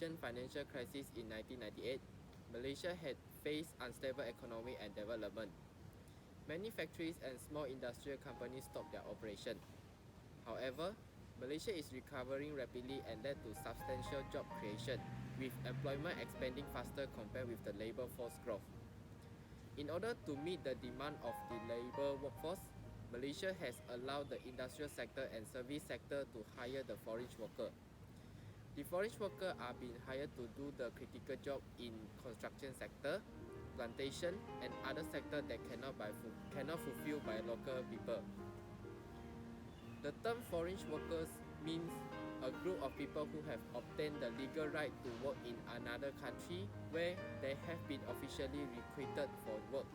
Asian financial crisis in 1998, Malaysia had faced unstable economy and development. Many factories and small industrial companies stopped their operation. However, Malaysia is recovering rapidly and led to substantial job creation, with employment expanding faster compared with the labor force growth. In order to meet the demand of the labor workforce, Malaysia has allowed the industrial sector and service sector to hire the foreign worker. The foreign workers are being hired to do the critical job in construction sector, plantation, and other sectors that cannot fulfilled by local people. The term foreign workers means a group of people who have obtained the legal right to work in another country where they have been officially recruited for work.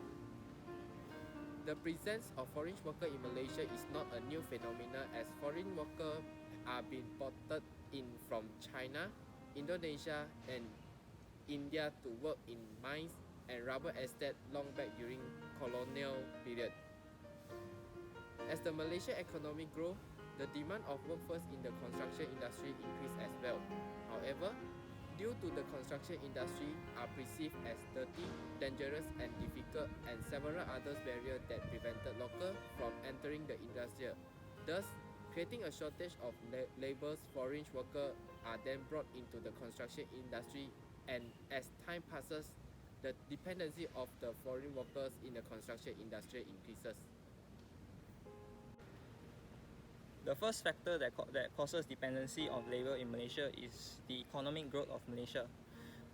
The presence of foreign workers in Malaysia is not a new phenomenon, as foreign workers are being imported in from China, Indonesia, and India to work in mines and rubber estate long back during colonial period. As the Malaysian economy grows, the demand of workforce in the construction industry increased as well. However, due to the construction industry are perceived as dirty, dangerous, and difficult, and several other barriers that prevented locals from entering the industry, thus creating a shortage of labor's foreign workers are then brought into the construction industry, and as time passes, the dependency of the foreign workers in the construction industry increases. The first factor that causes dependency of labor in Malaysia is the economic growth of Malaysia.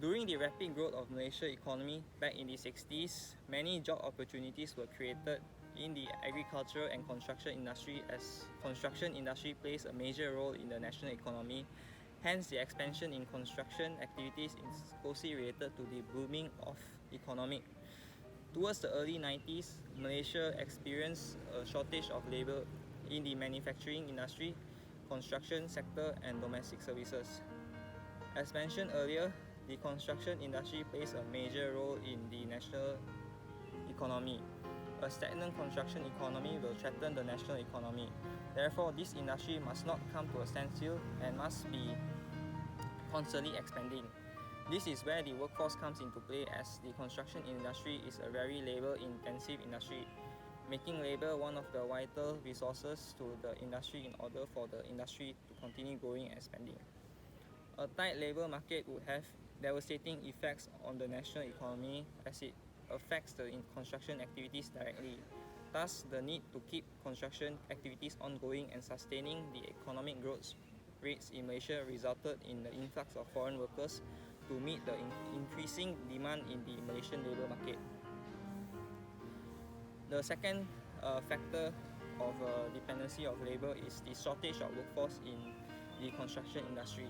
During the rapid growth of Malaysia's economy back in the 60s, many job opportunities were created in the agriculture and construction industry, as construction industry plays a major role in the national economy. Hence, the expansion in construction activities is closely related to the booming of economy. Towards the early 90s, Malaysia experienced a shortage of labor in the manufacturing industry, construction sector, and domestic services. As mentioned earlier, the construction industry plays a major role in the national economy. A stagnant construction economy will threaten the national economy. Therefore, this industry must not come to a standstill and must be constantly expanding. This is where the workforce comes into play, as the construction industry is a very labor-intensive industry, making labor one of the vital resources to the industry in order for the industry to continue growing and expanding. A tight labor market would have devastating effects on the national economy, as it affects the construction activities directly. Thus, the need to keep construction activities ongoing and sustaining the economic growth rates in Malaysia resulted in the influx of foreign workers to meet the increasing demand in the Malaysian labor market. The second factor of dependency of labor is the shortage of workforce in the construction industry.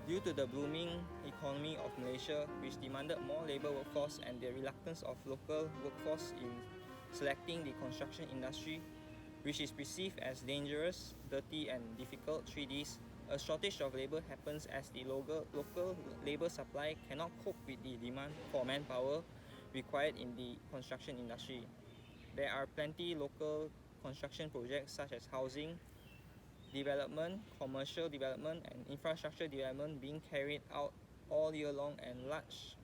Due to the booming economy of Malaysia, which demanded more labor workforce, and the reluctance of local workforce in selecting the construction industry, which is perceived as dangerous, dirty, and difficult 3Ds, a shortage of labor happens as the local labor supply cannot cope with the demand for manpower required in the construction industry. There are plenty local construction projects such as housing development, commercial development, and infrastructure development being carried out all year long, and large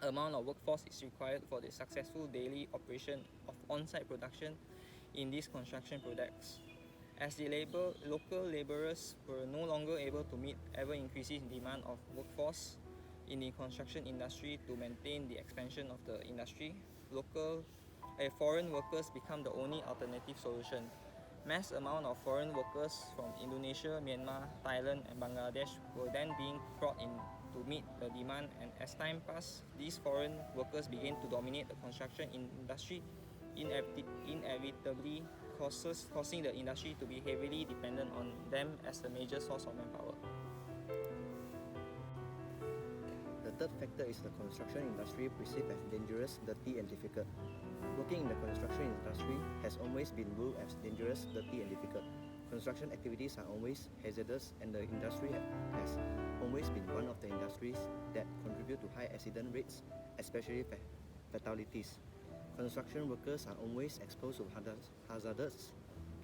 amount of workforce is required for the successful daily operation of on-site production in these construction projects. As the local laborers were no longer able to meet ever-increasing demand of workforce in the construction industry to maintain the expansion of the industry, foreign workers become the only alternative solution. Mass amount of foreign workers from Indonesia, Myanmar, Thailand, and Bangladesh were then being brought in to meet the demand, and as time passed, these foreign workers began to dominate the construction industry, inevitably causing the industry to be heavily dependent on them as the major source of manpower. The third factor is the construction industry perceived as dangerous, dirty, and difficult. Working in the construction industry has always been ruled as dangerous, dirty, and difficult. Construction activities are always hazardous, and the industry has always been one of the industries that contribute to high accident rates, especially fatalities. Construction workers are always exposed to hazardous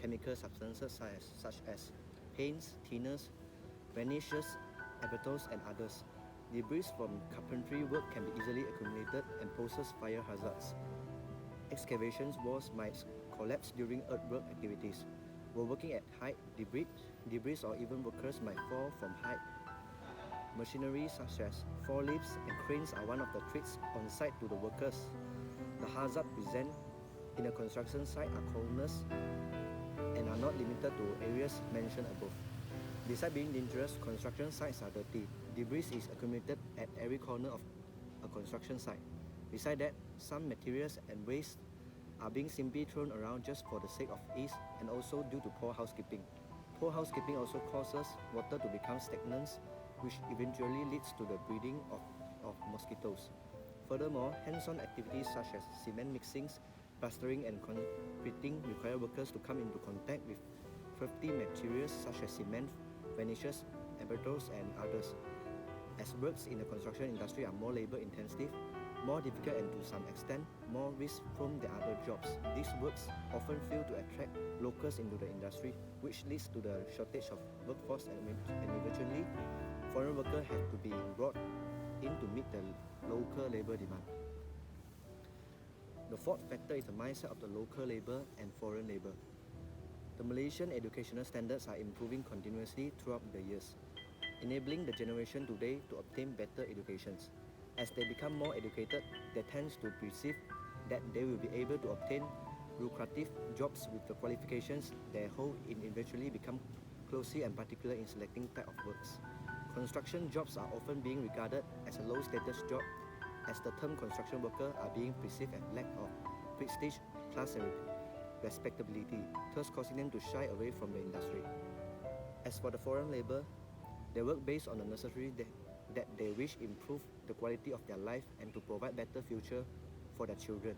chemical substances such as paints, thinners, varnishes, asbestos, and others. Debris from carpentry work can be easily accumulated and poses fire hazards. Excavation walls might collapse during earthwork activities. While working at height, debris or even workers might fall from height. Machinery such as forklifts and cranes are one of the threats on site to the workers. The hazards present in a construction site are countless and are not limited to areas mentioned above. Besides being dangerous, construction sites are dirty. Debris is accumulated at every corner of a construction site. Besides that, some materials and waste are being simply thrown around just for the sake of ease and also due to poor housekeeping. Poor housekeeping also causes water to become stagnant, which eventually leads to the breeding of mosquitoes. Furthermore, hands-on activities such as cement mixings, plastering and concreting require workers to come into contact with thrifty materials such as cement, varnishes, asbestos and others. As works in the construction industry are more labor-intensive, more difficult and to some extent, more risk-prone than other jobs, these works often fail to attract locals into the industry, which leads to the shortage of workforce and eventually, foreign workers have to be brought in to meet the local labor demand. The fourth factor is the mindset of the local labor and foreign labor. The Malaysian educational standards are improving continuously throughout the years, enabling the generation today to obtain better educations. As they become more educated, they tend to perceive that they will be able to obtain lucrative jobs with the qualifications they hold and eventually become closely and particular in selecting type of works. Construction jobs are often being regarded as a low-status job, as the term construction worker are being perceived as lack of prestige, class and respectability, thus causing them to shy away from the industry. As for the foreign labor, they work based on the necessity that they wish improve the quality of their life and to provide better future for their children.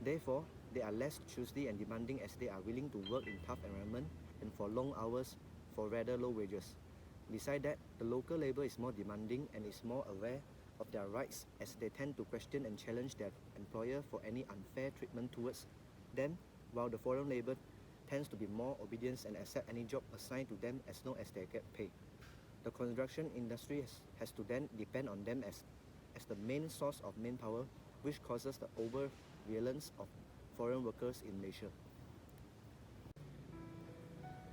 Therefore, they are less choosy and demanding as they are willing to work in tough environment and for long hours for rather low wages. Besides that, the local labor is more demanding and is more aware of their rights as they tend to question and challenge their employer for any unfair treatment towards them, while the foreign labor tends to be more obedient and accept any job assigned to them as long as they get paid. The construction industry has to then depend on them as the main source of manpower, which causes the over-reliance of foreign workers in Malaysia.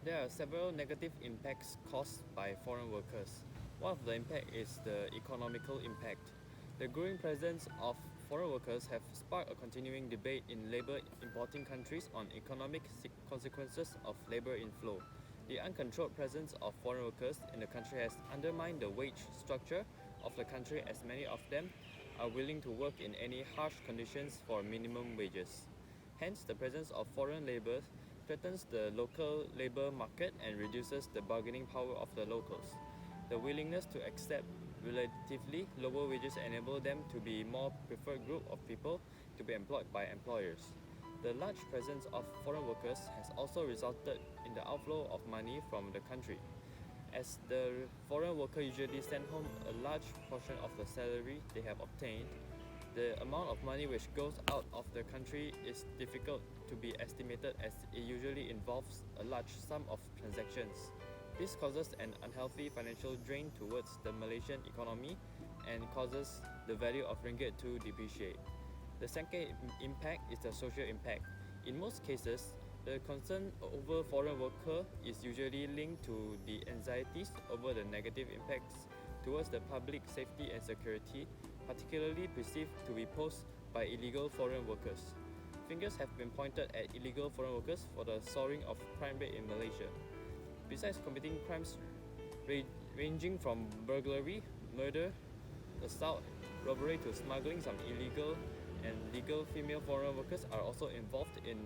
There are several negative impacts caused by foreign workers. One of the impact is the economical impact. The growing presence of foreign workers have sparked a continuing debate in labor importing countries on economic consequences of labor inflow. The uncontrolled presence of foreign workers in the country has undermined the wage structure of the country, as many of them are willing to work in any harsh conditions for minimum wages. Hence, the presence of foreign labor threatens the local labor market and reduces the bargaining power of the locals. The willingness to accept relatively lower wages enable them to be more preferred group of people to be employed by employers. The large presence of foreign workers has also resulted in the outflow of money from the country. As the foreign worker usually send home a large portion of the salary they have obtained, the amount of money which goes out of the country is difficult to be estimated as it usually involves a large sum of transactions. This causes an unhealthy financial drain towards the Malaysian economy and causes the value of ringgit to depreciate. The second impact is the social impact. In most cases, the concern over foreign worker is usually linked to the anxieties over the negative impacts towards the public safety and security, particularly perceived to be posed by illegal foreign workers. Fingers have been pointed at illegal foreign workers for the soaring of crime rate in Malaysia. Besides committing crimes ranging from burglary, murder, assault, robbery to smuggling, some illegal and legal female foreign workers are also involved in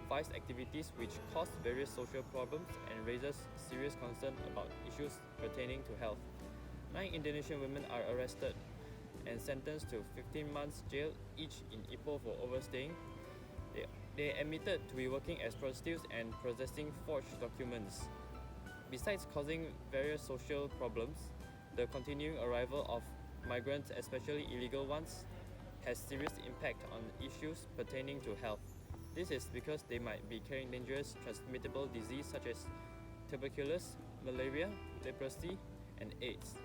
vice activities which cause various social problems and raises serious concern about issues pertaining to health. 9 Indonesian women are arrested and sentenced to 15 months jail each in Ipoh for overstaying. They admitted to be working as prostitutes and possessing forged documents. Besides causing various social problems, the continuing arrival of migrants, especially illegal ones, has serious impact on issues pertaining to health. This is because they might be carrying dangerous transmittable disease such as tuberculosis, malaria, leprosy, and AIDS.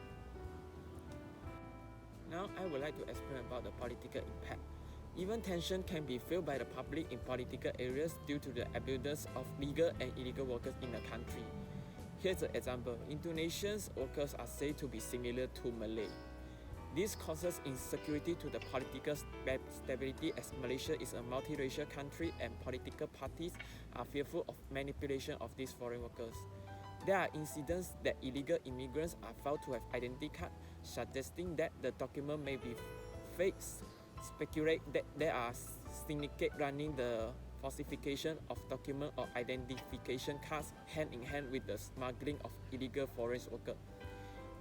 I would like to explain about the political impact. Even tension can be felt by the public in political areas due to the abundance of legal and illegal workers in the country. Here's an example. Indonesians workers are said to be similar to Malay. This causes insecurity to the political stability as Malaysia is a multiracial country and political parties are fearful of manipulation of these foreign workers. There are incidents that illegal immigrants are found to have identity card, suggesting that the document may be fake. Speculate that there are syndicates running the falsification of document or identification cards hand in hand with the smuggling of illegal foreign workers.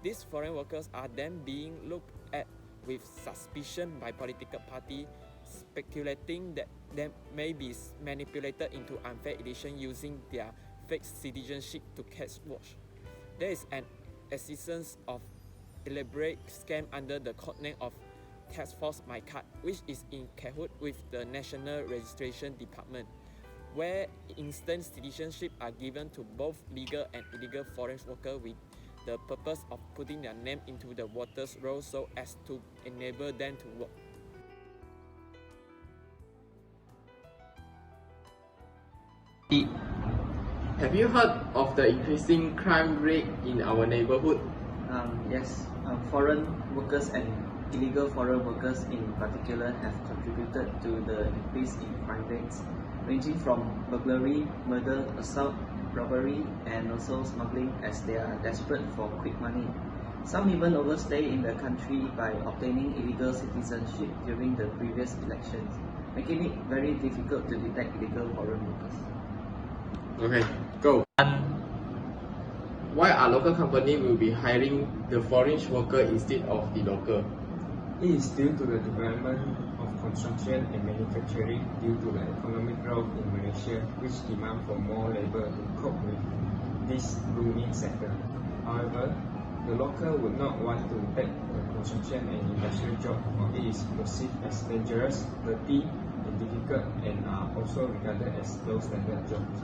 These foreign workers are then being looked at with suspicion by political parties, speculating that they may be manipulated into unfair election using their fake citizenship to catch watch. There is an existence of elaborate scam under the codename of Task Force My Card, which is in cahoot with the National Registration Department, where instant citizenship are given to both legal and illegal foreign workers with the purpose of putting their name into the voters' roll so as to enable them to work. Have you heard of the increasing crime rate in our neighborhood? Yes, foreign workers and illegal foreign workers in particular have contributed to the increase in crime rates, ranging from burglary, murder, assault, robbery, and also smuggling as they are desperate for quick money. Some even overstay in the country by obtaining illegal citizenship during the previous elections, making it very difficult to detect illegal foreign workers. Okay, go. Why are local companies will be hiring the foreign worker instead of the local? It is due to the development of construction and manufacturing due to the economic growth in Malaysia, which demand for more labor to cope with this booming sector. However, the local would not want to take the construction and industrial job, or it is perceived as dangerous, dirty, and difficult, and are also regarded as low standard jobs.